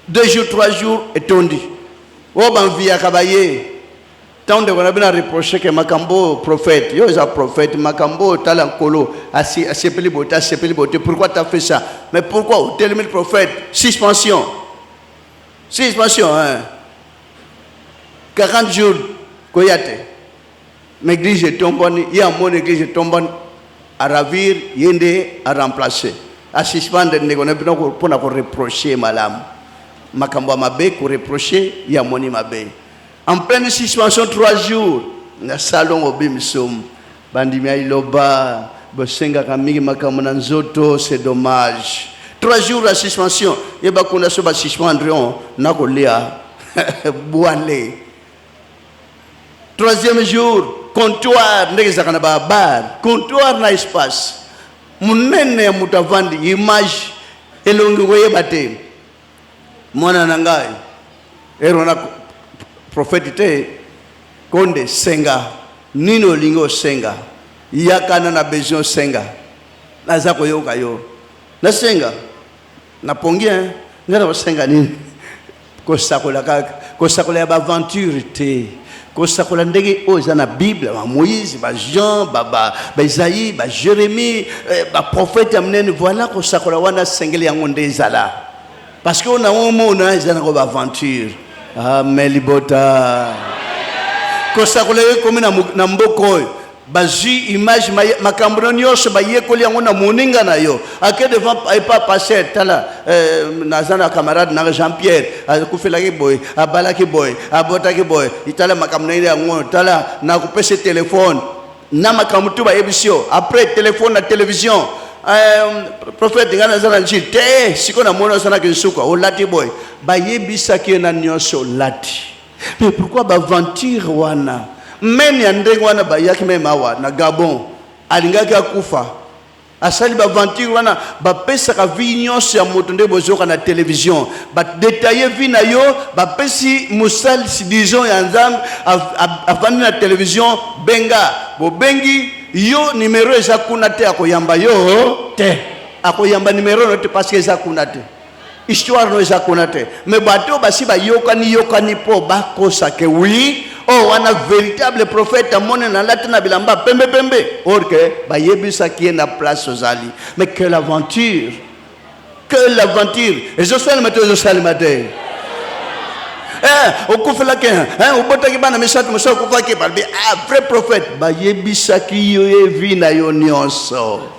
2 jours 3 jours etondi o banvia kabaye tande ona bina reprocher que makambo prophète yo za prophète makambo tala nkolo asepeli bote pourquoi tu as fait ça mais pourquoi tel le prophète suspension hein 40 jours koyate l'église est tombée il y a mon église tombée à ravir yende à remplacer à suspendre ndeko pour na reprocher malam makambo mabe ko reprocher ya moni mabe en pleine suspension 3 jours na salon obimsom bandimi iloba bosenga kamiki makambo na nzoto, c'est dommage. 3 jours de suspension, et bah qu'on a ce bas suspendrion, n'a qu'au lia, boalé. 3e jour, comptoir, n'exagère pas bar, comptoir na espace. Munene mutavandi image, elongoye bate. Mwana nangai, erona prophétité, konde senga, nino lingo senga, yakana na besoin senga, nazako yoka yo, na senga. Na pongien ngana senga nini kosakola ya aventure te kosakola ndenge oza na Bible ba Moïse ba Jean ba Isaïe ba Jérémie ba prophète amnene voilà kosakola wana sengeli yango ndezala parce que on a un mot na ezana ko ba aventure melibota kosakola comme na mboko bazi image makambo nyonso bayekoli yango na moninga na yo ake devant pas passer tala nazana camarade na Jean-Pierre akufelaki boy abalaki boy abotaki boy itala makambo na yango tala na kupesa téléphone na makambo tu ba ebisio après téléphone na télévision prophète ngana zana njite siko na mona sana kinsuka olati boy bayebisa ki na nyonso lati mais pourquoi ba aventure wana meni andenge wana bayaki mema awa na Gabon alingaki akufa asali ba aventure wana bapesaka vi nyonso ya moto nde bozoka na télévision badetaye vi na yo bapesi mosali disons ya nzambe avandi na télévision benga bobengi yo numéro eza kuna te akoyamba yo te akoyamba numéro no te parce que eza kuna te histoire no eza kuna te mais bato basi yokani po bakosa ke oui. Oh, on a véritable prophète amone na latina bilamba pembe or que ba yebisa qui est na place aux ali mais que l'aventure et je suis le matin okufela ke obotaki bana misatu moso okufaki ba vrai prophète ba yebisa qui yo evi na yo nyonso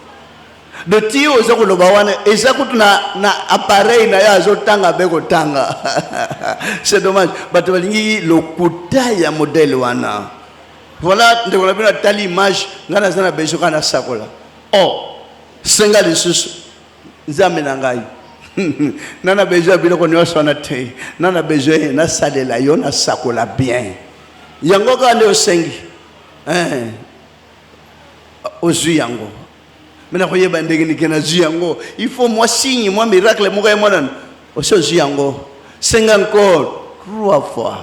de tio ezakoloba wana ezakutu na appareil na ya azotanga beko tanga c'est dommage bato balingi lokuta ya modèle wana voilà ndeko na bino tali image ngana zana beso kana sakola senga lisusu nzambe na ngai nana beso biloko nyonso na te nana beso na salela yo na sakola bien yango ka nde osengi ozwi yango. Maintenant, il faut moi signe, moi miracle, moi moi non. Aussi encore 5 encore 3 fois.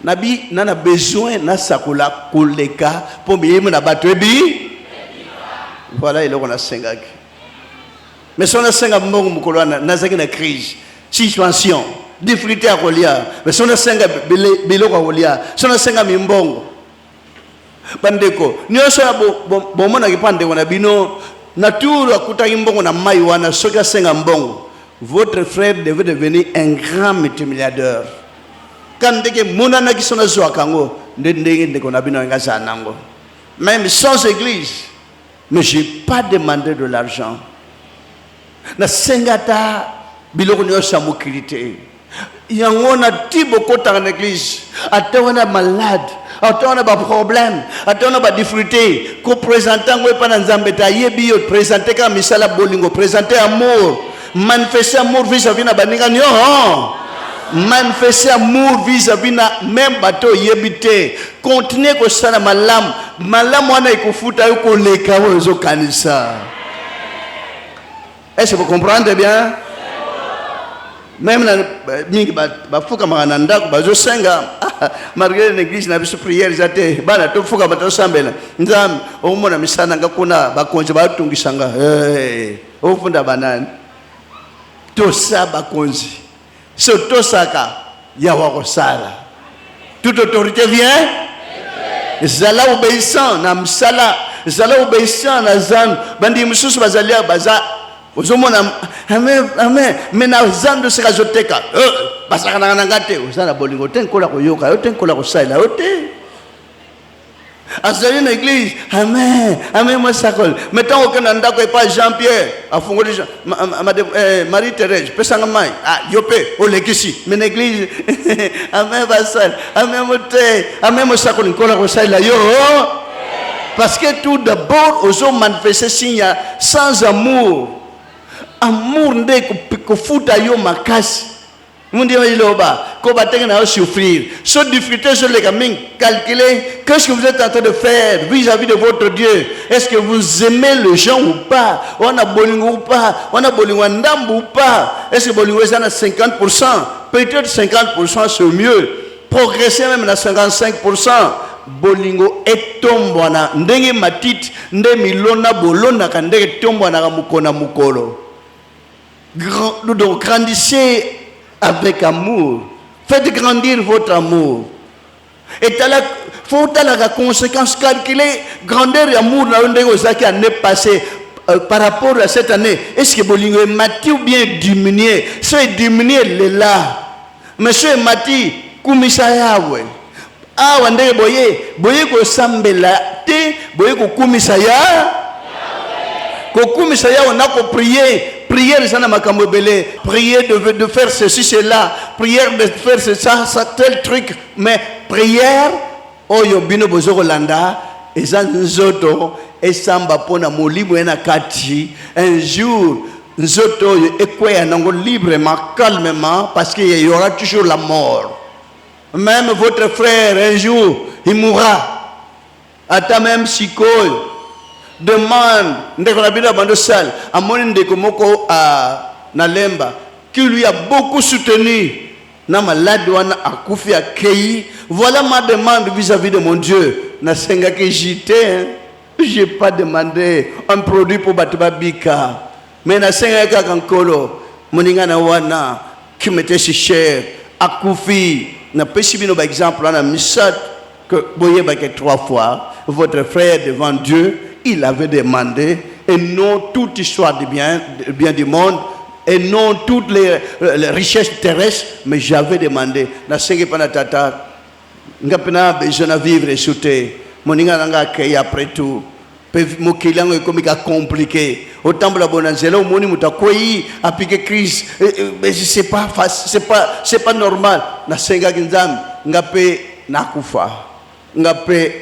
Nabi nana besoin na sakola koleka pour bien na batwebi. Voilà il on a 5 ak. Mais si on a 5 mbongo mukolo na zaki na crise, situation, difficulté à kolia. Mais si on a 5 biloko à kolia, si on a 5 mbongo bandeko nyonso ya bomona kipande wana bino nature akutaki mbongo na mai wana soka senga mbongo votre frère devait devenir un grand multimilliardaire kandeke munana kisona zo kango ndenge ndeko na bino ngasa nango même sans église mais j'ai pas demandé de l'argent na sengata biloko nyonso ya mokilité yango na tibo kota na église atawana malade atona ba problème atona ba difficulté ko présenter ngwe pa na nzambe ta yebi yo présenter ka misala bolingo présenter amour manifester amour vis-à-vis na baninga nyo manifester amour vis-à-vis na même bato yebite continuer ko sala malam wana ikufuta yo ko leka zo kanisa. Est-ce que vous comprenez bien? Même la mingi ba fuka mananda ba zo senga malgré l'église na biso prière zate bana to fuka bato sambela nzam omona misana ngakuna bakonje batungisanga ofunda banani to saba konzi so to saka ya wakosala toute autorité vient zala obéissant na msala zala obéissant na zan bandi mususu bazalia baza ozomona amen mena zando seka zoteka basaka na ngate osala bolingo tenkola koyoka yo tenkola kosala ote azali na église amen moi sakol mettons aucun ndako pas Jean-Pierre afungoli Marie Thérèse pesanga mai yope olekisi mais église amen basal amen mote amen mo sakol nkola kosala yo Parce que tout d'abord, ils ont manifesté signe sans amour. Amour n'est que fout à yo makasi. Mon Dieu, il est là. Qu'on va souffrir. Ce difficulté, je l'ai quand même calculé. Qu'est-ce que vous êtes en train de faire vis-à-vis de votre Dieu? Est-ce que vous aimez les gens ou pas? On a bolingo ou pas? On a bolingo ndambu ou pas? Est-ce que bolingo est à 50%? Peut-être 50% c'est mieux. Progresser même à 55%. Bolingo et tombona. Ndenge matit, nde milona bolona kandege tombona kamukona mukolo. Donc grandissez avec amour. Faites grandir votre amour. Et il faut la conséquence calculée. Grandeur et amour qui année passée par rapport à cette année. Est-ce que Bolingo est mati ou bien diminué? Si c'est diminué, il est là. Mais si c'est mati, kumisayawe. Ah, wande boye ko sambela te, boye ko kumisaya. Ko kumisaya on a ko prier. Prière, ça n'a pas belé. Prière de faire ceci, cela. Prière de faire ça, tel truc. Mais prière, oh yo bino bozo Rolanda, et ça nzoto, et samba pona molibu ena kati. Un jour, nzoto et quoi nango librement, calmement, parce qu'il y aura toujours la mort. Même votre frère, un jour, il mourra. Ata même sikoy. Demande ndekona bando sale amoni ndeko moko na lemba qui lui a beaucoup soutenu na malade wana akufi akei. Voilà ma demande vis-à-vis de mon Dieu. Na senga que j'ai pas demandé un produit pour batubabika, mais na senga ka kankolo moninga na wana qui m'était si cher akufi na pesi bino par exemple na misat que boye ba que 3 fois votre frère devant Dieu. Il avait demandé, et non toute histoire du bien du monde, et non toutes les richesses terrestres, mais j'avais demandé. Na sengi panatata, ngapena besoin de vivre et sauter. Moninga nanga kei après tout. Mon kilango est comme compliqué. Autant la bonanzela, au moni mutakoyi, appliquer crise. Mais c'est pas facile, c'est pas normal. Na senga ginzam, ngape nakufa, ngape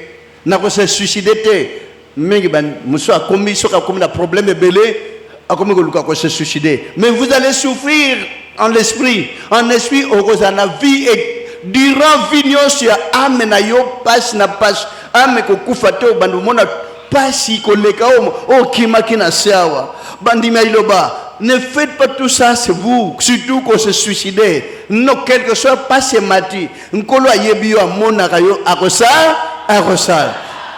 nakose suicider. Mais monsieur a commis un problème belé, a commis que se suicider. Mais vous allez souffrir en l'esprit. En esprit, au cause de la vie et durant vignon sur âme na yo passe na passe âme ko kufate au bandu mona passe ko leka o kimaki na sawa bandima iloba. Ne faites pas tout ça, c'est vous, surtout qu'on se suicide. Non, quelque chose passe mati. Nkolo ayebio amona kayo akosa.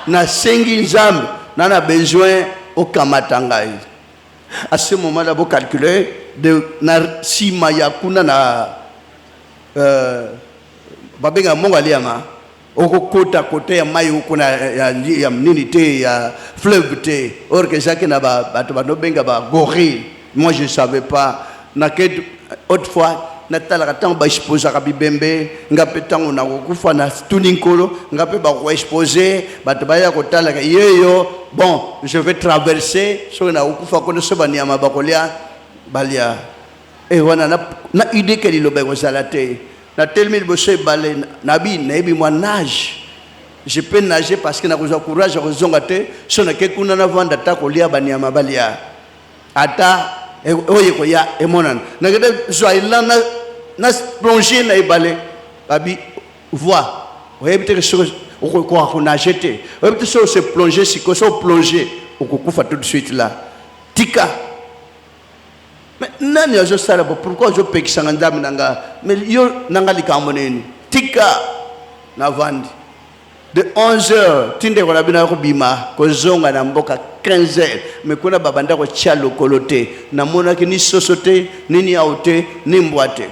Na sengi nzambe nana besoin au kamatangai. À ce moment-là, vous calculez de na sima ya kuna na babenga mongaliama okokota kote ya mai kuna ya nini te ya fleuve te or que ça que na bato banobenga ba gorille. Moi je savais pas na que autrefois natala tant ba exposer ka bibembe ngape tango na kokufa na tuninkolo ngape ba ko exposer bato baya kotala ka yeyo. Bon, je vais traverser so na kokufa ko so baniama bakolia balia e wana na idée que li lobe ko salate na telmi bosse balé nabi nebi moi nage. Je peux nager parce que na ko courage ko zonga te so na ke kuna na vanda ta ko lia baniama balia ata oye ko ya emonan na gede zoila na plonger na ibale babi voix oye peut-être so ko nager te oye peut-être so se plonger si ko so plonger okukufa tout de suite là tika. Mais nani azo sala pourquoi je peux kisanga ndami nanga mais yo nanga likamone tika na vandi de 11h tinde ko labina ko bima ko zonga na mboka 15h mais kuna babanda ko chalo kolote na mona ki ni sosote ni aote ni mbwate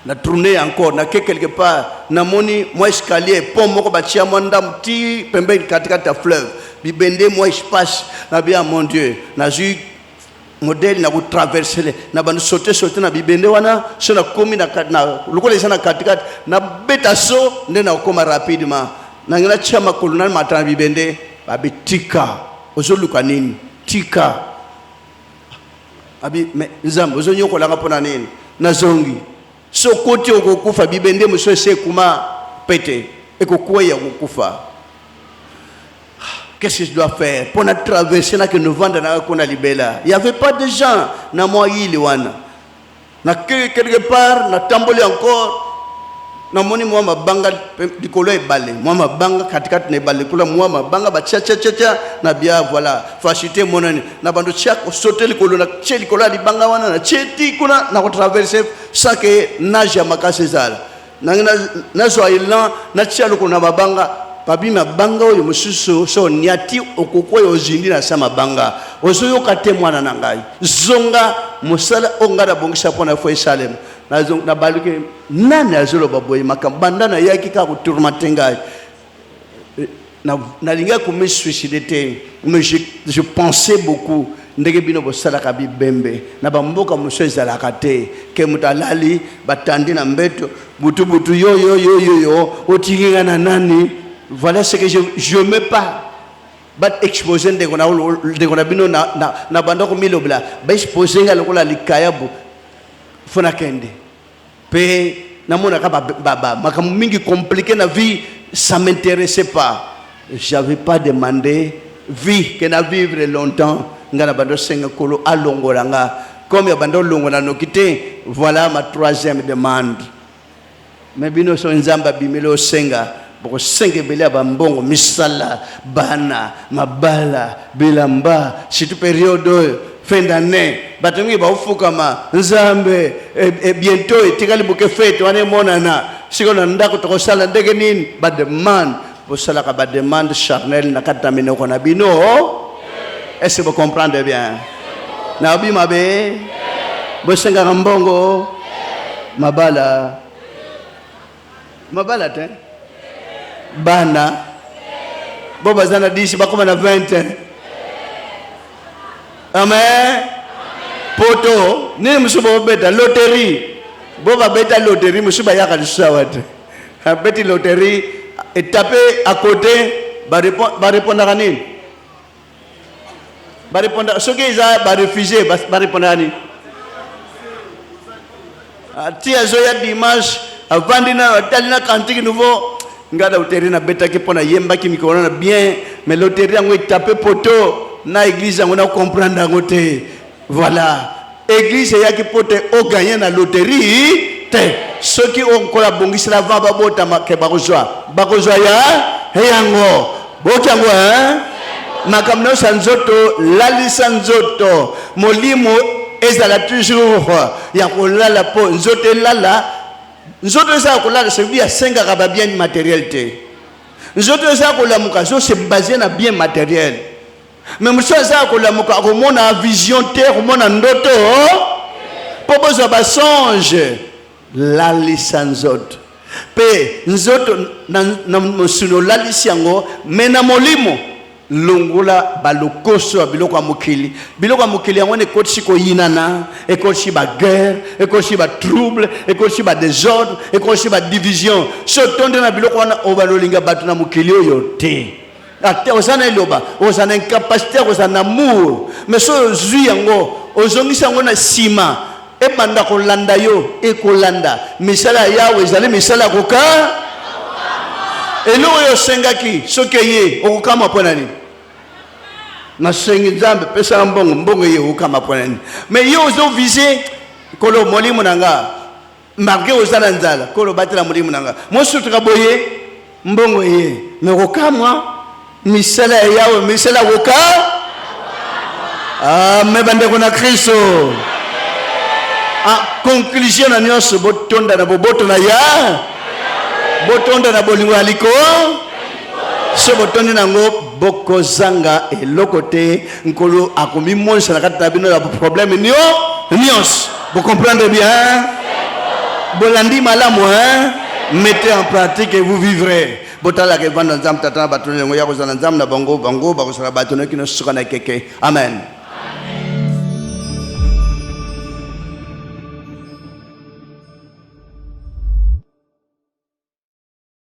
na tourner encore na quelque part na moni moi escalier pont moko batia monda mti pembe katika ta fleuve bibende moi espace na bien mon Dieu na ju modèle na ko traverser na bandu sauter na bibende wana so na komi na lokola sana katika na beta so nde na koma rapidement na ngina chama kolonal matana bibende babitika ozoluka nini tika abi me nzambe ozonyoko langa pona nini na zongi so koti okokufa bibende muso se kuma pete ekokuwa ya kukufa. qu'est-ce que je dois faire pour traverser là que nous vendons dans la libella. Il n'y avait pas de gens dans moi na quelque part na tamboli encore na moni moi mabanga likolo ebale moi mabanga katikati na ebale kula moi mabanga ba cha na bia voilà facilité monani na bando chia ko sauter likolo na chia likolo libanga wana na cheti kuna na ko traverser sans que nage makase zala na zo ilan na chia lokolo na mabanga pabi mabanga oyo mususu so niati okoko yo zindi na sama banga ozoyo katemwana na ngai zonga musala ongara bongisa pona fo Salem na baluke nani azolo baboye makambanda na yaki ka kuturmate ngai na linga ko me suicider mais je pensais beaucoup ndenge bino bosala ka bibembe na bamboka muso ezalaka te ke mutalali batandi na mbeto butu yo otinga na nani. Voilà ce que je me pas. Bat exposer de qu'on a bino na bando ko milobla. Ba exposer ngalo ko la likayabu. Fona kende. Pe na mona ka baba makamu mingi compliqué na vie, ça m'intéressait pas. J'avais pas demandé vie que na vivre longtemps ngana bando senga kolo alongolanga comme ya bando longola nokité. Voilà ma troisième demande. Mais bino so nzamba bimelo senga boko senge belia bambongo misala bana mabala bilamba situ période fin d'année batongi ba ufukama nzambe bientôt etikali buke fete wane monana siko na ndako to sala ndege nini ba demande bo sala ka ba demande charnel na katamine ko na bino. Est-ce que vous comprenez bien? Na bi mabe bo senga mbongo mabala te bana boba zana 10 bakoma na 20. Amen. Poto ni musuba beta loterie boba beta loterie musuba yaka lisawate beti loterie et taper à côté ba répondre à nini ba répondre ce qu'ils a ba refuser ba répondre à nini tia zoya dimanche avant dina talina kantique nouveau ngada loterie na beta ki pona yemba ki mikona na bien mais loterie ngo taper poto na église ngo na comprendre ngo te. Voilà église ya ki pote o gagner na loterie te ceux qui ont ko la bongisi la va babota make bakozwa ya yango bokango makamno sanzoto lali sanzoto molimo ezala toujours ya kolala po nzoto lala nzoto za kolala c'est bien senga ka bien matériel te nzoto za kolamuka so c'est basé na bien matériel mais monsieur za kolamuka ko mona vision te ko mona ndoto popozo ba songe la lisanzoto pe nzoto na musuno la lisiango mena molimo longola balokoso biloko mokili yango ne kotsi ko yinana e kotsi ba guerre e kotsi ba trouble e kotsi ba désordre e kotsi ba division so tonde na biloko wana obalolinga batu na mokili oyo te ate osana eloba osana incapacité osana amour mais so zui yango ozongisa yango na sima e banda kolanda yo e kolanda misala yawe ezali misala koka elo yo sengaki soke ye okukama ponani na sengi nzambe pesa mbongo ye okukama ponani mais yo ozo viser kolo molimo nanga marge ozala nzala kolo batela molimo nanga mosutuka boye mbongo ye mais okamwa misala yawe misala koka amen bande kona Kristo. Conclusion na nyonso botonda na boboto na ya botonda na bolingo aliko so botonda nango bokozanga eloko te nkolo akomi monsa na kati na bino ya problème nyonso. Vous comprenez bien? Bolandi malamu mettez en pratique et vous vivrez. Botala ke vanda nzam tata batone ngo ya kozana nzam na bango bakozala batone kino suka na keke. Amen.